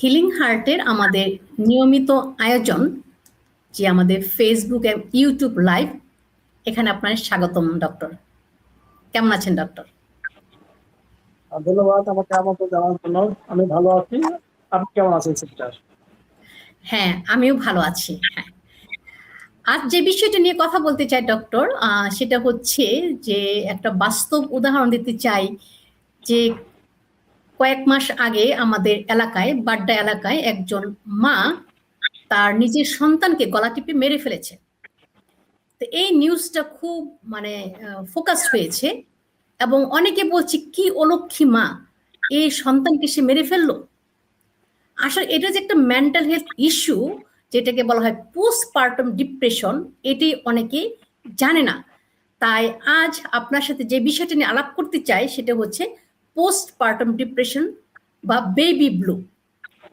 Healing হার্টের আমাদের নিয়মিত আয়োজন, যে আমাদের ফেসবুক এবং ইউটিউব লাইভ, এখানে আপনার স্বাগতম ডক্টর। কেমন আছেন ডক্টর? ধন্যবাদ আমাকে আমন্ত্রণ জানানোর জন্য। আমি ভালো আছি, আপনি কেমন আছেন সিস্টার? হ্যাঁ, আমিও ভালো আছি। হ্যাঁ, আজ যে বিষয়টা নিয়ে কথা বলতে চাই ডক্টর, সেটা হচ্ছে যে একটা বাস্তব উদাহরণ দিতে চাই। যে কয়েক মাস আগে আমাদের এলাকায়, বাড্ডা এলাকায়, একজন মা তার নিজের সন্তানকে গলা টিপে মেরে ফেলেছে। তো এই নিউজটা খুব মানে ফোকাসড হয়েছে, এবং অনেকে বলছে কি অলক্ষী মা, এই সন্তানকে সে মেরে ফেললো। আসলে এটা যে একটা মেন্টাল হেলথ ইস্যু, যেটাকে বলা হয় পোস্টপার্টাম ডিপ্রেশন, এটি অনেকে জানে না। তাই আজ আপনার সাথে যে বিষয়টা নিয়ে আলাপ করতে চাই সেটা হচ্ছে পোস্টপার্টাম ডিপ্রেশন বা বেবি ব্লু।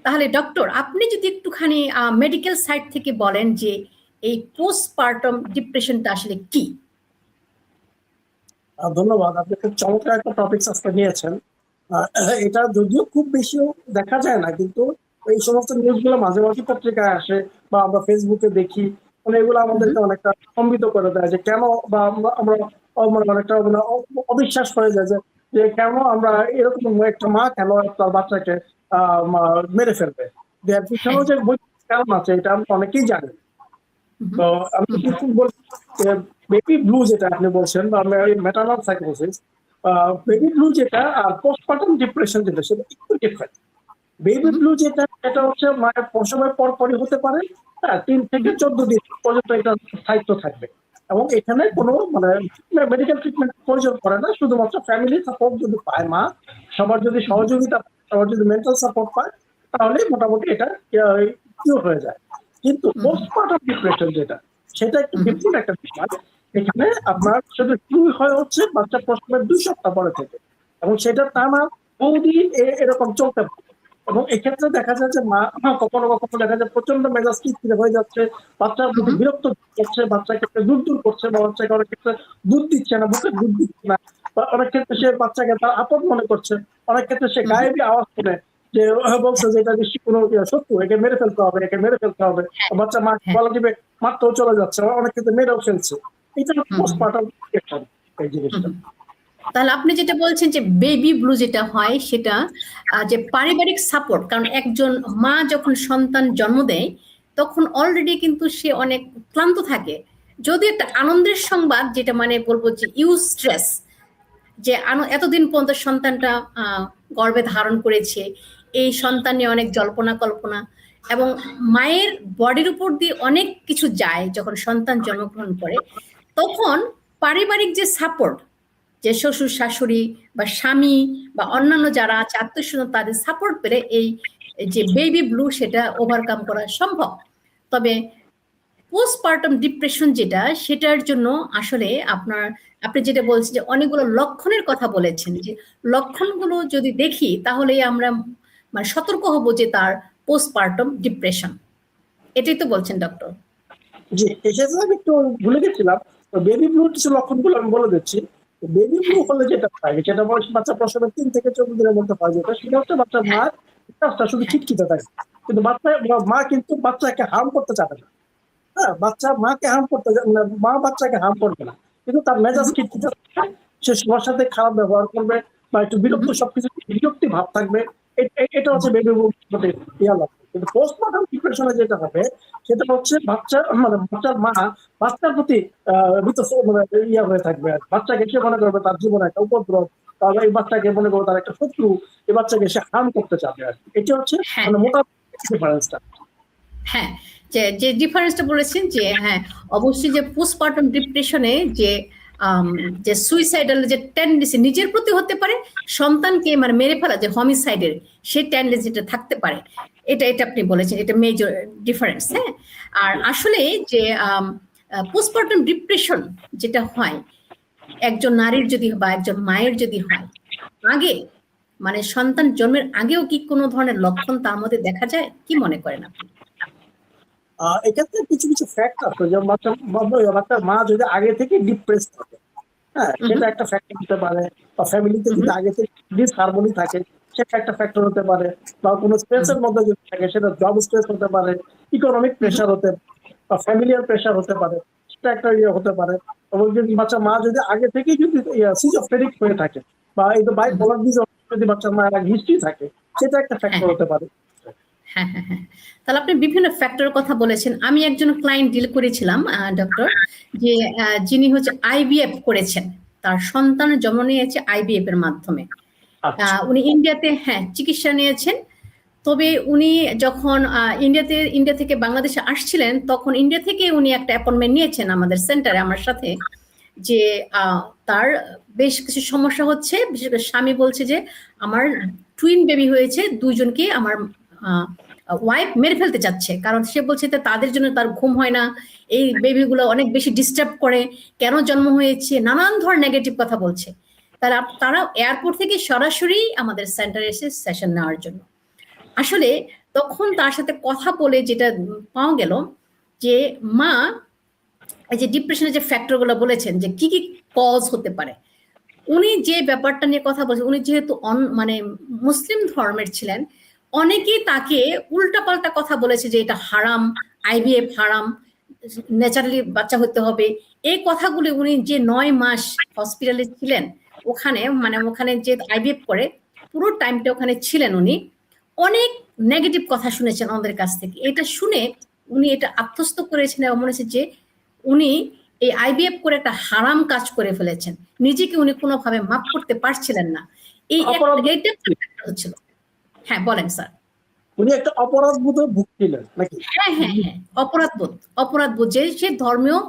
তাহলে ডক্টর, আপনি যদি একটুখানি মেডিকেল সাইড থেকে বলেন যে এই পোস্টপার্টাম ডিপ্রেশনটা আসলে কি। ধন্যবাদ, আপনি খুব চমৎকার একটা টপিক আজকে নিয়েছেন। এটা যদিও খুব বেশিও দেখা যায় না, কিন্তু এই সমস্ত নিউজগুলো মাঝে মাঝে পত্রিকায় আসে বা আমরা ফেসবুকে দেখি, মানে এগুলো আমাদেরকে অনেকটা স্তম্ভিত করে দেয় যে কেন, বা আমরা মানে অনেকটা মানে অবিশ্বাস হয়ে যায় যে কেন আমরা এরকম একটা মা কেন তার বাচ্চাকে মেরে ফেলবে। এর পিছনেও যে বৈজ্ঞানিক কারণ আছে এটা আমরা অনেকেই জানি। তো আমি কিছু বলছি, বেবি ব্লু যেটা আপনি বলছেন বা ম্যাটারনাল সাইকোসিস, বেবি ব্লু যেটা আর পোস্টপার্টাম ডিপ্রেশন যেটা, সেটা একটু ডিফারেন্ট। বেবি ব্লু যেটা, এটা হচ্ছে মায়ের প্রসবের পর পরই হতে পারে, 3 থেকে 14 দিন পর্যন্ত এটা স্থায়িত্ব থাকবে, এবং এখানে কোনো মানে মেডিকেল ট্রিটমেন্ট প্রয়োজন পড়ে না। শুধুমাত্র ফ্যামিলি সাপোর্ট যদি পায় মা, সবার যদি সহযোগিতা, সবার যদি মেন্টাল সাপোর্ট পায়, তাহলে মোটামুটি এটা কিউর হয়ে যায়। কিন্তু পোস্টপার্টাম ডিপ্রেশন যেটা, সেটা একটু ডিফারেন্ট একটা বিষয়। এখানে আপনার শুধু শুরু হয় হচ্ছে বাচ্চা প্রসবের 2 সপ্তাহ পরে থেকে, এবং সেটা টানা বহুদিন এরকম চলতে পারে। এবং এক্ষেত্রে দেখা যায় যে মা কখনো কখনো দেখা যায় প্রচন্ড মেজাজ খিটখিটে হয়ে যাচ্ছে, বাচ্চার প্রতি বিরক্ত করছে, বাচ্চার ক্ষেত্রে দূর দূর করছে, বা বাচ্চাকে অনেক ক্ষেত্রে দুধ দিচ্ছে না, বুকে দুধ দিচ্ছে না, বা অনেক ক্ষেত্রে সে বাচ্চাকে তার আপদ মনে করছে, অনেক ক্ষেত্রে সে গায়েবী আওয়াজ শুনে যে বলছে যে এটা বেশি কোনো শত্রু, একে মেরে ফেলতে হবে, একে মেরে ফেলতে হবে। বাচ্চা মা বলা দিবে, মারতেও চলে যাচ্ছে, অনেক ক্ষেত্রে মেরেও ফেলছে। এটা পোস্টপার্টাম ডিপ্রেশন, এই জিনিসটা। তাহলে আপনি যেটা বলছেন যে বেবি ব্লু যেটা হয় সেটা যে পারিবারিক সাপোর্ট, কারণ একজন মা যখন সন্তান জন্ম দেয় তখন অলরেডি কিন্তু সে অনেক ক্লান্ত থাকে। যদি একটা আনন্দের সংবাদ, যেটা মানে বলবো যে স্ট্রেস, যে এতদিন পর্যন্ত সন্তানটা গর্ভে ধারণ করেছে, এই সন্তান নিয়ে অনেক জল্পনা কল্পনা, এবং মায়ের বডির উপর দিয়ে অনেক কিছু যায় যখন সন্তান জন্মগ্রহণ করে, তখন পারিবারিক যে সাপোর্ট, যে শ্বশুর শাশুড়ি বা স্বামী বা অন্যান্য যারা আছে আত্মীয়স্বজন, তাদের সাপোর্ট পেলে এই যে বেবি ব্লু সেটা ওভারকাম করা সম্ভব। তবে পোস্টপার্টাম ডিপ্রেশন যেটা, সেটার জন্য আসলে আপনি যেটা বলছেন যে অনেকগুলো লক্ষণের কথা বলেছেন, যে লক্ষণগুলো যদি দেখি তাহলেই আমরা মানে সতর্ক হব যে তার পোস্টপার্টাম ডিপ্রেশন। এটাই তো বলছেন ডক্টর? জি, এক্ষেত্রে আমি একটু ভুলে গেছিলাম। বেবি ব্লু কিছু লক্ষণগুলো আমি বলে দিচ্ছি। বেবি ব্লু হলে যেটা হয়, যেটা বাচ্চা প্রসবের 3 থেকে 14 দিনের মধ্যে হয়, যেটা সেটা হচ্ছে বাচ্চার মার মেজাজটা শুধু খিটখিটে থাকে, কিন্তু মা কিন্তু বাচ্চাকে হার্ম করতে চাবে না। হ্যাঁ, বাচ্চা মাকে হার্ম করতে মানে মা বাচ্চাকে হার্ম করবে না, কিন্তু তার মেজাজ খিটখিটে থাকবে, সে সবার সাথে খারাপ ব্যবহার করবে, বা একটু বিরক্ত, সবকিছু বিরক্তি ভাব থাকবে। এটা হচ্ছে বেবি ব্লু ইয়া লক্ষণ। কিন্তু পোস্টমর্টম ডিপ্রেশনে যেটা হবে, সেটা হচ্ছে মানে বাচ্চার মা বাচ্চার প্রতি মানে ইয়া হয়ে থাকবে, আর বাচ্চাকে সে মনে করবে তার জীবনে একটা উপদ্রব, তাহলে এই বাচ্চাকে মনে করবে তার একটা শত্রু, এই বাচ্চাকে সে হার্ম করতে চাবে আর কি। এটা হচ্ছে মানে মোটামুটি ডিফারেন্সটা। হ্যাঁ, যে যে ডিফারেন্সটা বলেছেন, যে হ্যাঁ অবশ্যই যে পোস্টপার্টাম ডিপ্রেশনে যে যে সুইসাইডাল যে টেন্ডেন্সি নিজের প্রতি হতে পারে, সন্তানকে মানে মেরে ফেলা, যে হোমিসাইডের সেই টেন্ডেন্সিটা থাকতে পারে। এটা এটা আপনি বলেছেন, এটা মেজর ডিফারেন্স। হ্যাঁ, আর আসলে যে পোস্টপার্টাম ডিপ্রেশন যেটা হয় একজন নারীর যদি বা একজন মায়ের যদি হয়, আগে মানে সন্তান জন্মের আগেও কি কোনো ধরনের লক্ষণ তার মধ্যে দেখা যায়, কি মনে করেন আপনি? এক্ষেত্রে কিছু কিছু ফ্যাক্ট আছে, যেমন বাচ্চার মা যদি আগে থেকে ডিপ্রেস থাকে, হ্যাঁ, সেটা একটা ফ্যাক্টর হতে পারে। বা ফ্যামিলিতে যদি আগে থেকে ডিসহারমোনি থাকে, সেটা একটা ফ্যাক্টর হতে পারে, বা কোনো স্ট্রেসের মধ্যে যদি থাকে সেটা জব স্ট্রেস হতে পারে, ইকোনমিক প্রেশার হতে পারে, বা ফ্যামিলিয়ার প্রেশার হতে পারে, সেটা একটা হতে পারে। এবং যদি বাচ্চা মা যদি আগে থেকেই যদি সিজোফ্রেনিক হয়ে থাকে, বা এই যে বাইপোলার ডিসঅর্ডার যদি বাচ্চার মায়ের আগে হিস্ট্রি থাকে, সেটা একটা ফ্যাক্টর হতে পারে। হ্যাঁ হ্যাঁ হ্যাঁ, তাহলে আপনি বিভিন্ন ফ্যাক্টরের কথা বলেছেন। আমি একজন ক্লায়েন্ট ডিল করেছিলাম ডক্টর, যে যিনি হচ্ছে আইভিএফ করেছেন, তার সন্তান জন্ম নিয়েছে আইভিএফ এর মাধ্যমে। উনি ইন্ডিয়াতে চিকিৎসা নিয়েছেন। তবে উনি যখন ইন্ডিয়া থেকে বাংলাদেশে আসছিলেন, তখন ইন্ডিয়া থেকে উনি একটা অ্যাপয়েন্টমেন্ট নিয়েছেন আমাদের সেন্টারে আমার সাথে, যে তার বেশ কিছু সমস্যা হচ্ছে। বিশেষ করে স্বামী বলছে যে আমার টুইন বেবি হয়েছে, দুইজনকে আমার ওয়াইফ মেরে ফেলতে চাচ্ছে, কারণ সে বলছে যে তাদের জন্য তার ঘুম হয় না, এই বেবিগুলো অনেক বেশি ডিস্টার্ব করে, কেন জন্ম হয়েছে, নানান ধরনের নেগেটিভ কথা বলছে। তারা এয়ারপোর্ট থেকে সরাসরি আমাদের সেন্টারে এসে সেশন নেওয়ার জন্য। আসলে তখন তার সাথে কথা বলে যেটা পাওয়া গেল, যে মা এই যে ডিপ্রেশনের যে ফ্যাক্টরগুলো বলেছেন যে কি কি কজ হতে পারে, উনি যে ব্যাপারটা নিয়ে কথা বলছেন, উনি যেহেতু মানে মুসলিম ধর্মের ছিলেন, অনেকেই তাকে উল্টাপাল্টা কথা বলেছে যে এটা হারাম, আইভিএফ হারাম, ন্যাচারালি বাচ্চা হতে হবে। এই কথাগুলি উনি যে 9 মাস হসপিটালে ছিলেন, ওখানে যে আইভিএফ করে পুরো টাইমটা ওখানে ছিলেন, উনি অনেক নেগেটিভ কথা শুনেছেন আমাদের কাছ থেকে। এটা শুনে উনি এটা আত্মস্থ করেছেন এবং মনে হচ্ছে যে উনি এই আইভিএফ করে একটা হারাম কাজ করে ফেলেছেন, নিজেকে উনি কোনোভাবে মাফ করতে পারছিলেন না। এইটা হচ্ছিল। হ্যাঁ বলেন স্যার। উনি একটা অপরাধ বোধে ভুগছিলেন নাকি? হ্যাঁ হ্যাঁ হ্যাঁ, অপরাধবোধ যে সে ধর্মীয়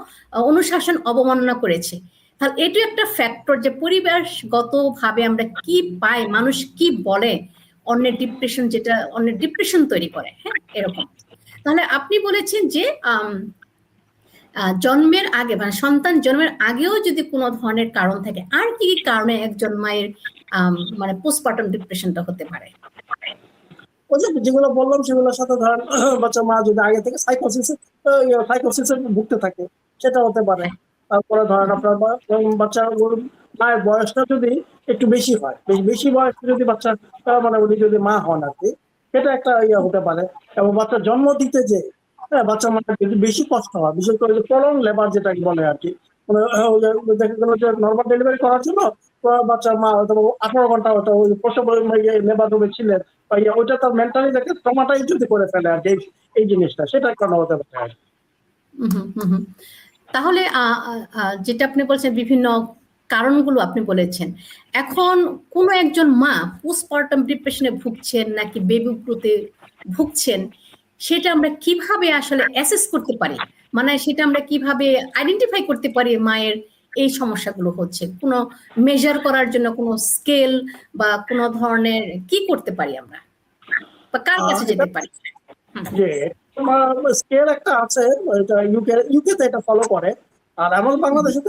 অনুশাসন অবমাননা করেছে। তাহলে এটা একটা ফ্যাক্টর, যে পরিবেশগত ভাবে আমরা কি পাই, মানুষ কি বলে, অন্যের ডিপ্রেশন তৈরি করে। হ্যাঁ, এরকম। তাহলে আপনি বলেছেন যে জন্মের আগে, মানে সন্তান জন্মের আগেও যদি কোনো ধরনের কারণ থাকে, আর কি কি কারণে একজন মায়ের মানে পোস্টপার্টাম ডিপ্রেশনটা হতে পারে? ওই যে যেগুলো বললাম সেগুলোর সাথে ধরেন বাচ্চা মা যদি আগে থেকে সাইকোসিসে ভুগতে থাকে, সেটা হতে পারে। তারপরে ধরেন আপনার বাচ্চার মায়ের বয়সটা যদি একটু বেশি হয়, বেশি বয়স যদি বাচ্চা মানে উনি যদি মা হন আর কি, সেটা একটা হতে পারে। এবং বাচ্চা জন্ম দিতে যে বাচ্চা মায়ের যদি বেশি কষ্ট হয়, বিশেষ করে যে প্রলং লেবার যেটাকে বলে আর কি, মানে দেখা গেল যে নর্মাল ডেলিভারি করার জন্য বাচ্চার মা হয়তো 18 ঘন্টা হয়তো ওই প্রসব লেবার রুমে ছিলেন, ওইটা তার মেন্টালি দেখে ট্রমাটাইজ যদি করে ফেলে আর কি এই জিনিসটা, সেটা কারণ হতে পারে। তাহলে যেটা আপনি বলছেন বিভিন্ন কারণগুলো আপনি বলেছেন, এখন কোন একজন মা পোস্টপার্টাম ডিপ্রেশনে ভুগছেন নাকি বেবি ব্লুতে ভুগছেন, সেটা আমরা কিভাবে আসলে অ্যাসেস করতে পারি, মানে সেটা আমরা কিভাবে আইডেন্টিফাই করতে পারি মায়ের এই সমস্যাগুলো হচ্ছে? কোনো মেজার করার জন্য কোনো স্কেল বা কোনো ধরনের কি করতে পারি আমরা, বা কার কাছে যেতে পারি? যে স্কেল একটা আছে, এটা ইউকে এটা ফলো করে। আর এমন বাংলাদেশে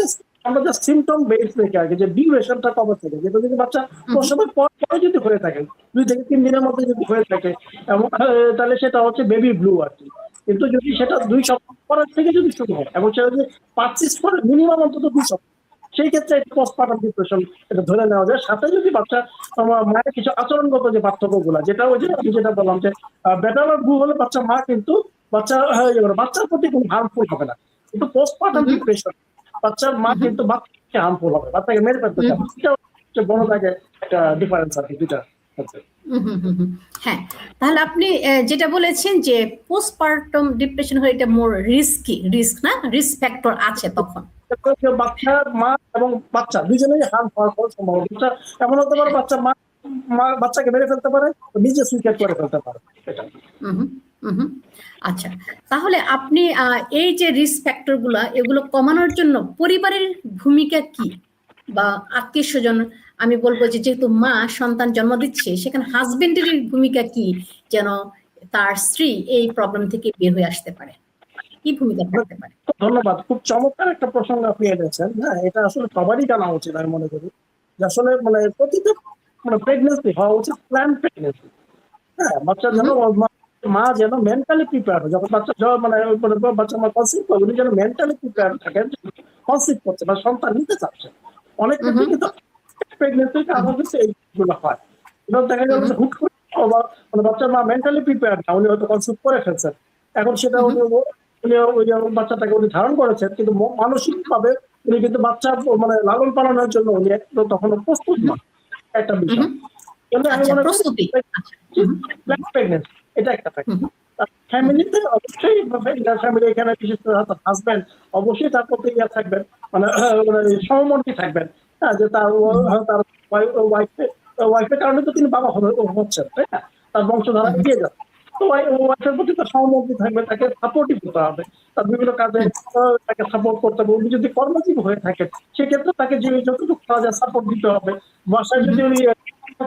আমরা জাস্ট সিমটম বেস দেখে আর কি, যে ডিউরেশনটা কবে থেকে, যেটা যদি বাচ্চা প্রসবের পরে যদি হয়ে থাকে, 2 থেকে 3 দিনের মধ্যে যদি হয়ে থাকে, এবং তাহলে সেটা হচ্ছে বেবি ব্লু আর কি। কিন্তু যদি সেটা 2 সপ্তাহ পরের থেকে যদি শুরু হয়, এবং সেটা যদি পারসিস্ট করে মিনিমাম অন্তত 2 সপ্তাহ, সেই ক্ষেত্রে পোস্টপার্টাম ডিপ্রেশন এটা ধরে নেওয়া যায়। সাথে যদি বাচ্চা মায়ের কিছু আচরণগত যে পার্থক্যগুলো, যেটা ওই যে আমি যেটা বললাম যে বেটার আর ব্লু হলে বাচ্চা মা কিন্তু বাচ্চার প্রতি কোনো হার্মফুল হবে না, কিন্তু পোস্টপার্টাম ডিপ্রেশন বাচ্চার মা কিন্তু বাচ্চাকে হার্মফুল হবে, বাচ্চাকে মেরে ফেলতে চাবে। এটা হচ্ছে বড় জায়গায় একটা ডিফারেন্স আর কি, দুইটা। হ্যাঁ, তাহলে আপনি যেটা বলেছেন যে পোস্টপার্টাম ডিপ্রেশন হলে এটা মোর রিস্ক না, রিস্ক ফ্যাক্টর আছে তখন। বাচ্চা মা এবং বাচ্চা দুজনেই হার্ম হওয়ার সম্ভাবনা এমন হতে পারে, বাচ্চাকে মেরে ফেলতে পারে, নিজে সুইসাইড করে ফেলতে পারে। আচ্ছা, তাহলে আপনি এই যে রিস্ক ফ্যাক্টর এগুলো কমানোর জন্য পরিবারের ভূমিকা কি, বা আত্মীয় স্বজন, আমি বলবো যে যেহেতু মা সন্তান জন্ম দিচ্ছে, সেখানে হাজবেন্ডের ভূমিকা কি, যেন তার স্ত্রী এই প্রবলেম থেকে বের হয়ে আসতে পারে, কি ভূমিকা থাকতে পারে? ধন্যবাদ, খুব চমৎকার একটা প্রসঙ্গ আপনি এনেছেন। হ্যাঁ, এটা আসলে সবারই জানা উচিত আমি মনে করি, যে আসলে মানে প্রতিটা প্রেগনেন্সি হওয়া উচিত প্ল্যান প্রেগনেন্সি। হ্যাঁ, বাচ্চা যেন মা যেন মেন্টালি প্রিপেয়ার হয়, যখন বাচ্চা বাচ্চা মা কনসিভ করে, উনি যেন মেন্টালি প্রিপেয়ার থাকেন কনসিভ করছে বা সন্তান নিতে চাচ্ছে। অনেক ক্ষেত্রে কিন্তু প্রেগনেন্সির কারণে কিন্তু এইগুলো হয়। এবার দেখা গেল যে হুট করে মানে বাচ্চার মা মেন্টালি প্রিপেয়ার না, উনি হয়তো কনসিভ করে ফেলছেন, এখন সেটা উনি ওই যে বাচ্চাটাকে উনি ধারণ করেছেন, কিন্তু মানসিক ভাবে উনি কিন্তু বাচ্চা মানে লালন পালনের জন্য উনি তখন প্রস্তুত নন, একটা বিষয়। আমি মনে করি প্রেগনেন্সি এটা একটা ফ্যাক্টর। ফ্যামিলিতে অবশ্যই ফ্যামিলি এখানে বিশেষ করে হাজবেন্ড অবশ্যই তার প্রতি ইয়ে থাকবেন, মানে সহমর্মী থাকবেন, হ্যাঁ, যে তার ওয়াইফের কারণে তো তিনি বাবা হচ্ছেন, তাই না, তার বংশধারা এগিয়ে যাচ্ছে। তো ওয়াইফের প্রতি তার সহমর্মী থাকবে, তাকে সাপোর্টিভ হতে হবে, তার বিভিন্ন কাজে তাকে সাপোর্ট করতে হবে। উনি যদি কর্মজীবী হয়ে থাকেন সেক্ষেত্রে তাকে যে যতটুকু করা যায় সাপোর্ট দিতে হবে। বাসায় যদি উনি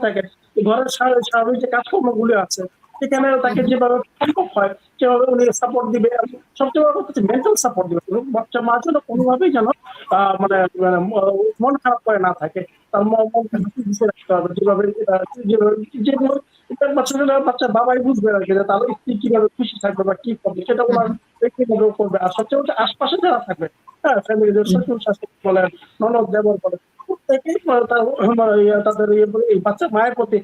থাকেন, ঘরের স্বাভাবিক যে কাজকর্মগুলো আছে সেখানে তাকে যেভাবে সম্ভব হয় সেভাবে উনি সাপোর্ট দিবে। সবচেয়ে বড় কথা হচ্ছে মেন্টাল সাপোর্ট দিবে, বাচ্চা মা যেন কোনোভাবেই যেন মানে মন খারাপ করে না থাকে, তার মনকে গুছিয়ে রাখতে হবে। যেগুলো বাচ্চার বাবাই বুঝবে আর কি, যে তার স্ত্রী কিভাবে খুশি থাকবে বা কি করবে সেটা ওনার ব্যক্তিগত করবে। আর সবচেয়ে হচ্ছে আশপাশে যারা থাকবে, হ্যাঁ, ফ্যামিলিদের শ্বশুর শাশুড়ি বলেন, ননদ দেবর বলেন, প্রত্যেকেই তাদের এই বাচ্চা মায়ের প্রতি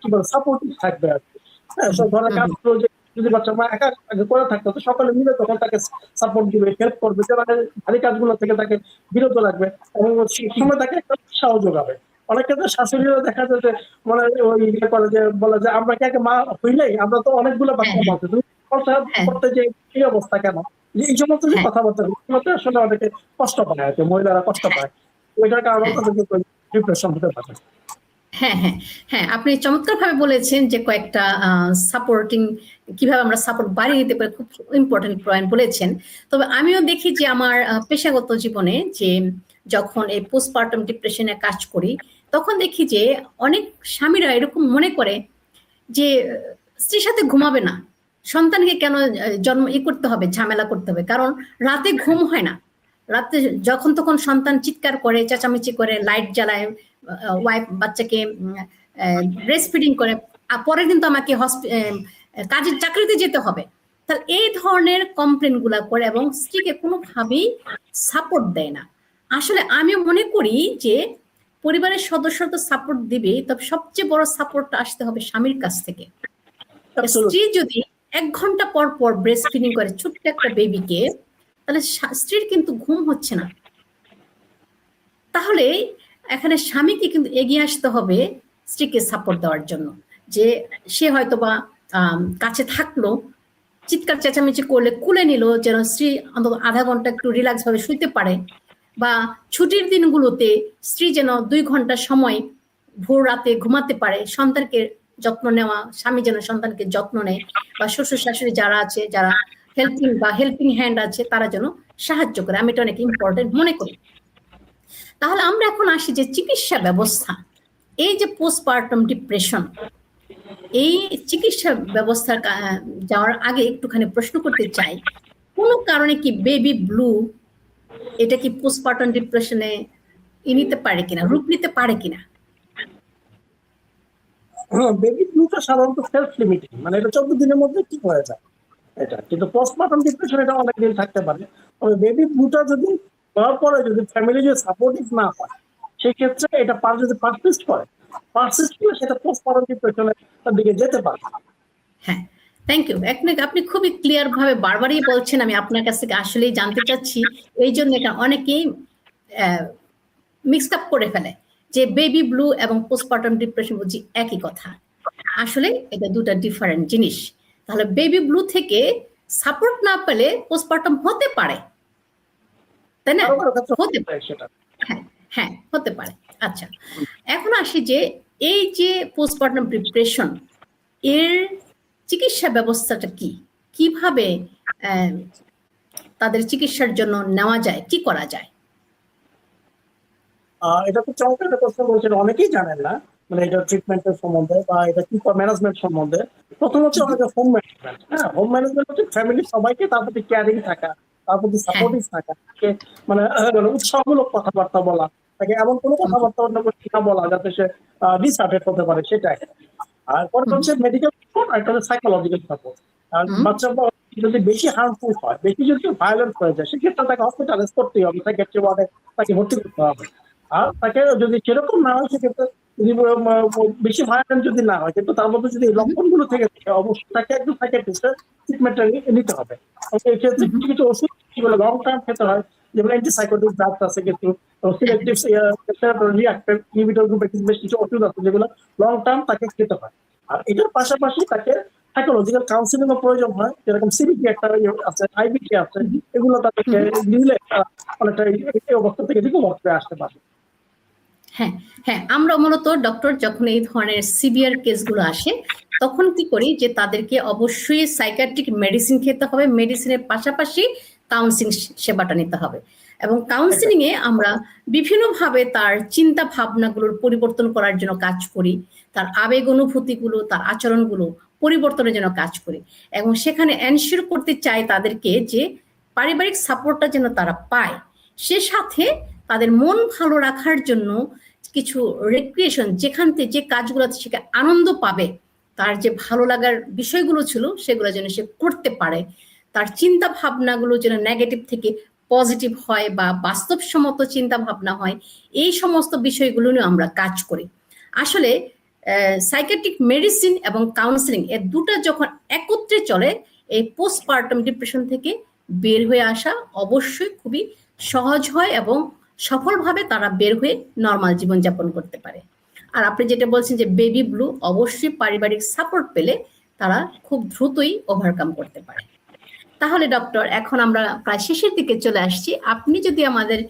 কি বলে সাপোর্টিভ থাকবে আর কি। হ্যাঁ, সব ধরনের কাজগুলো যদি বাচ্চা মা একা করে থাকতো তো সকলে মিলে তখন তাকে সাপোর্ট দিবে, হেল্প করবে, যে মানে ভারী কাজগুলো থেকে তাকে বিরত রাখবে এবং সময় তাকে একটা উৎসাহ যোগাবে। অনেক ক্ষেত্রে শাশুড়িরা দেখা যায় যে মানে ওই ইয়ে করে, যে বলে যে আমরা কি আগে মা হইলেই, আমরা তো অনেকগুলো বাচ্চা পাচ্ছি, তুমি করতে যে এই অবস্থা কেন, যে এই সমস্ত যে কথাবার্তা আসলে অনেকে কষ্ট পায় আর কি, মহিলারা কষ্ট পায়, ওইটার কারণে তাদেরকে ডিপ্রেশন হতে পারে। হ্যাঁ হ্যাঁ হ্যাঁ, আপনি চমৎকারভাবে বলেছেন যে কয়েকটা সাপোর্টিং, কিভাবে আমরা সাপোর্ট বাড়িয়ে দিতে পারি, খুব ইম্পর্টেন্ট পয়েন্ট বলেছেন। তবে আমিও দেখি যে আমার পেশাগত জীবনে যে যখন এই পোস্টপার্টাম ডিপ্রেশনে কাজ করি, তখন দেখি যে অনেক স্বামীরা এরকম মনে করে যে স্ত্রীর সাথে ঘুমাবে না, সন্তানকে কেন জন্ম করতে হবে, ঝামেলা করতে হবে, কারণ রাতে ঘুম হয় না। রাতে যখন তখন সন্তান চিৎকার করে, চেঁচামেচি করে, লাইট জ্বালায়, ওয়াইফ বাচ্চাকে ব্রেস্ট ফিডিং করে, পরের দিন তো আমাকে কাজের চাকরিতে যেতে হবে। তাহলে এই ধরনের কমপ্লেন গুলা করে এবং স্ত্রীকে কোনোভাবেই সাপোর্ট দেয় না। আসলে আমি মনে করি যে পরিবারের সদস্য তো সাপোর্ট দিবে, তবে সবচেয়ে বড় সাপোর্টটা আসতে হবে স্বামীর কাছ থেকে। স্ত্রী যদি 1 ঘন্টা পর পর ব্রেস্ট ফিডিং করে ছোট্ট একটা বেবিকে, তাহলে স্ত্রীর কিন্তু ঘুম হচ্ছে না। তাহলে এখানে স্বামীকে কিন্তু এগিয়ে আসতে হবে স্ত্রীকে সাপোর্ট দেওয়ার জন্য, যে সে হয়তো বা কাছে থাকলো, চিৎকার চেঁচামেচি করলে কুলে নিল, যেন স্ত্রী অন্তত আধা ঘন্টা একটু রিল্যাক্স ভাবে শুইতে পারে, বা ছুটির দিনগুলোতে স্ত্রী যেন 2 ঘন্টা সময় ভোর রাতে ঘুমাতে পারে, সন্তানকে যত্ন নেওয়া, স্বামী যেন সন্তানকে যত্ন নেয়, বা শ্বশুর শাশুড়ি যারা আছে, যারা হেল্পিং হ্যান্ড আছে, তারা যেন সাহায্য করে। আমি এটা অনেক ইম্পর্টেন্ট মনে করি। তাহলে আমরা এখন আসি যে চিকিৎসা ব্যবস্থা, এই যে পোস্টপার্টাম ডিপ্রেশন, এই চিকিৎসা ব্যবস্থার যাওয়ার আগে একটুখানি প্রশ্ন করতে চাই, কোনো কারণে কি বেবি ব্লু এটা কি পোস্টপার্টাম ডিপ্রেশনে নিতে পারে কিনা, রূপ নিতে পারে কিনা? বেবি ব্লুটা সাধারণত সেলফ লিমিটিং, মানে এটা 14 দিনের মধ্যে ঠিক হয়ে যায় এটা, কিন্তু পোস্টমার্টম ডিপ্রেশন এটা অনেক দিন থাকতে পারে। তবে বেবি ব্লুটা যদি হওয়ার পরে যদি ফ্যামিলি যদি সাপোর্টিভ না হয়, সেই ক্ষেত্রে এটা যদি পারসিস্ট করে সেটা পোস্টমার্টম ডিপ্রেশনের দিকে যেতে পারে। হ্যাঁ, থ্যাংক ইউ। আপনি খুবই ক্লিয়ার ভাবে বারবারই বলছেন, আমি আপনার কাছ থেকে আসলেই জানতে চাচ্ছি। এই জন্য অনেকেই মিক্সড আপ করে ফেলে যে বেবি ব্লু এবং পোস্টপার্টাম ডিপ্রেশন বুঝি একই কথা। আসলে এটা দুটো ডিফারেন্ট জিনিস। তাহলে বেবি ব্লু থেকে সাপোর্ট না পেলে পোস্টপার্টাম হতে পারে, তাই না? হতে পারে সেটা, হ্যাঁ হ্যাঁ হতে পারে। আচ্ছা, এখন আসি যে এই যে পোস্টপার্টাম ডিপ্রেশন, এর চিকিৎসা ব্যবস্থাটা কি, কিভাবে তাদের চিকিৎসার জন্য নেওয়া যায়, কি করা যায়? এটা খুব চমৎকার একটা প্রশ্ন বলছেন, অনেকেই জানেন না মানে এটা ট্রিটমেন্টের সম্বন্ধে বা এটা কি ম্যানেজমেন্ট সম্বন্ধে। প্রথম হচ্ছে আমাদের হোম ম্যানেজমেন্ট। হ্যাঁ, হোম ম্যানেজমেন্ট হচ্ছে ফ্যামিলির সবাইকে তার প্রতি কেয়ারিং থাকা, তার প্রতি সাপোর্টিভ থাকা, মানে উৎসাহমূলক কথাবার্তা বলা, তাকে এমন কোনো কথাবার্তা না বলা যাতে সে ডিসহার্টেড হতে পারে, সেটাই। আর পরে হচ্ছে মেডিকেল সাপোর্ট, আর একটা হচ্ছে সাইকোলজিক্যাল সাপোর্ট। আর বাচ্চা যদি বেশি হার্মফুল হয়, বেশি যদি ভায়োলেন্ট হয়ে যায়, সেক্ষেত্রে তাকে হসপিটালাইজ করতেই হবে, সাইকিয়াট্রি ওয়ার্ডে তাকে ভর্তি করতে হবে। আর তাকে যদি সেরকম না হয় সেক্ষেত্রে যদি বেশি ভায়োলেন্ট যদি না হয়, কিন্তু তার মধ্যে যদি এই লক্ষণগুলো থেকে থাকে, অবশ্যই তাকে একদম সাইকিয়াট্রিস্টের ট্রিটমেন্টটা নিতে হবে। এই ক্ষেত্রে কিছু কিছু ওষুধ যেগুলো লং টার্ম খেতে হয়, যেমন অ্যান্টিসাইকোটিক ড্রাগস আছে কিছু, সিলেক্টিভ রিঅ্যাক্টিভ ইনহিবিটর গ্রুপের বেশ কিছু ওষুধ আছে যেগুলো লং টার্ম তাকে খেতে হয়। আর এটার পাশাপাশি তাকে সাইকোলজিক্যাল কাউন্সিলিং এর প্রয়োজন হয়, যেরকম সিবিটি একটা আছে, আইবিটি আছে, এগুলো তাদেরকে দিলে অনেকটা এই অবস্থা থেকে রিকভার করে আসতে পারে। হ্যাঁ হ্যাঁ, আমরা মূলত ডক্টর যখন এই ধরনের সিভিয়ার কেসগুলো আসে তখন কি করি যে তাদেরকে অবশ্যই সাইকিয়াট্রিক মেডিসিন খেতে হবে, মেডিসিনের পাশাপাশি কাউন্সিলিং সেবাটা নিতে হবে। এবং কাউন্সিলিং এ আমরা বিভিন্নভাবে তার চিন্তা ভাবনাগুলোর পরিবর্তন করার জন্য কাজ করি, তার আবেগ অনুভূতিগুলো, তার আচরণগুলো পরিবর্তনের জন্য কাজ করি। এবং সেখানে এনশিওর করতে চাই তাদেরকে যে পারিবারিক সাপোর্টটা যেন তারা পায়, সে সাথে তাদের মন ভালো রাখার জন্য কিছু রেক্রিয়েশন, যেখান থেকে যে কাজগুলো সে আনন্দ পাবে, তার যে ভালো লাগার বিষয়গুলো ছিল সেগুলো যেন সে করতে পারে, তার চিন্তা ভাবনাগুলো যেন নেগেটিভ থেকে পজিটিভ হয় বা বাস্তবসম্মত চিন্তা ভাবনা হয়, এই সমস্ত বিষয়গুলো নিয়ে আমরা কাজ করি। আসলে সাইকিয়াট্রিক মেডিসিন এবং কাউন্সিলিং এর দুটো যখন একত্রে চলে, এই পোস্টপার্টাম ডিপ্রেশন থেকে বের হয়ে আসা অবশ্যই খুবই সহজ হয় এবং সফলভাবে তারা বের হয়ে নর্মাল জীবনযাপন করতে পারে। আর আপনি যেটা বলছেন যে বেবি ব্লু, অবশ্যই পারিবারিক সাপোর্ট পেলে তারা খুব দ্রুতই ওভারকাম করতে পারে। তাহলে ডক্টর, এখন আমরা প্রায় শেষের দিকে চলে আসছি। আপনি যদি আমাদের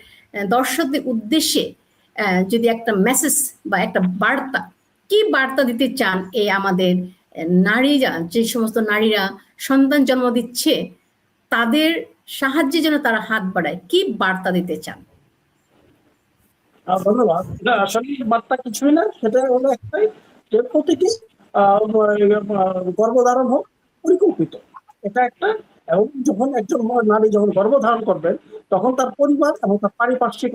দর্শকদের উদ্দেশ্যে যদি একটা মেসেজ বা একটা বার্তা, কি বার্তা দিতে চান এই আমাদের নারীরা, যে সমস্ত নারীরা সন্তান জন্ম দিচ্ছে, তাদের সাহায্যে যেন তারা হাত বাড়ায়, কি বার্তা দিতে চান? ধন্যবাদ। আসলে বার্তা কিছুই না, সেটা হলো একটাই, যে প্রতিটি গর্ভধারণ হোক পরিকল্পিত, এটা একটা। এবং যখন একজন নারী যখন গর্ভধারণ করবেন, তখন তার পরিবার এবং তার পারিপার্শ্বিক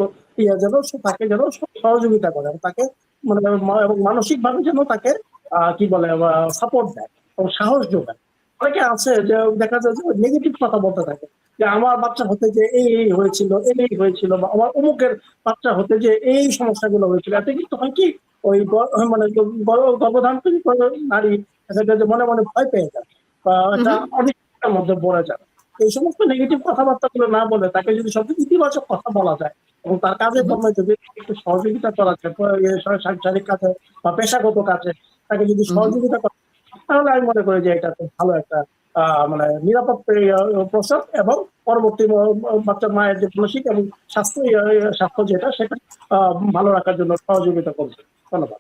যেন তাকে যেন সহযোগিতা করে, তাকে মানে এবং মানসিক ভাবে যেন তাকে কি বলে সাপোর্ট দেয় এবং সাহস যোগায়। অনেকে আছে যে দেখা যায় যে নেগেটিভ কথা বলতে থাকে, যে আমার বাচ্চা হতে যে এই হয়েছিল, এই হয়েছিল, বা আমার অমুকের বাচ্চা হতে যে এই সমস্যাগুলো হয়েছিল। এতে কিন্তু হয় কি, ওই মানে গর্ভধারণকারী নারী মনে মনে ভয় পেয়ে যায় বা একটা অনিশ্চয়তার মধ্যে পড়ে যায়। এই সমস্ত নেগেটিভ কথাবার্তা গুলো না বলে তাকে যদি সবচেয়ে ইতিবাচক কথা বলা যায় এবং তার কাজে কর্মে যদি একটু সহযোগিতা করা যায়, সাংসারিক কাজে বা পেশাগত কাজে তাকে যদি সহযোগিতা করা, তাহলে আমি মনে করি যে এটা খুব ভালো একটা মানে নিরাপদ প্রসব এবং পরবর্তী বাচ্চার মায়ের যে মানসিক এবং স্বাস্থ্য যেটা সেটা ভালো রাখার জন্য সহযোগিতা করবে। ধন্যবাদ।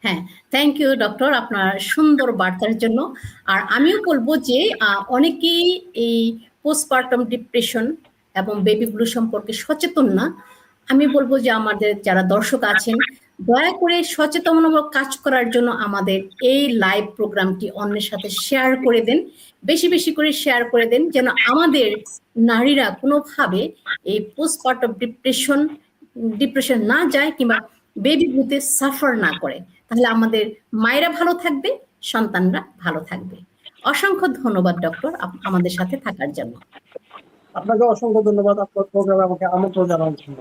হ্যাঁ, থ্যাংক ইউ ডক্টর আপনার সুন্দর বার্তার জন্য। আর আমিও বলবো যে অনেকেই এই পোস্টপার্টাম ডিপ্রেশন এবং বেবি ব্লু সম্পর্কে সচেতন না। আমি বলবো যে আমাদের যারা দর্শক আছেন, দয়া করে সচেতনমূলক কাজ করার জন্য আমাদের এই লাইভ প্রোগ্রামটি অন্যের সাথে শেয়ার করে দেন, বেশি বেশি করে শেয়ার করে দেন, যেন আমাদের নারীরা কোনোভাবে এই পোস্টপার্টাম ডিপ্রেশন না যায় কিংবা বেবি ব্লুতে সাফার না করে। তাহলে আমাদের মায়েরা ভালো থাকবে, সন্তানরা ভালো থাকবে। অসংখ্য ধন্যবাদ ডক্টর আমাদের সাথে থাকার জন্য। আপনাকে অসংখ্য ধন্যবাদ আপনার প্রোগ্রামে আমাকে আমন্ত্রণ জানানোর জন্য।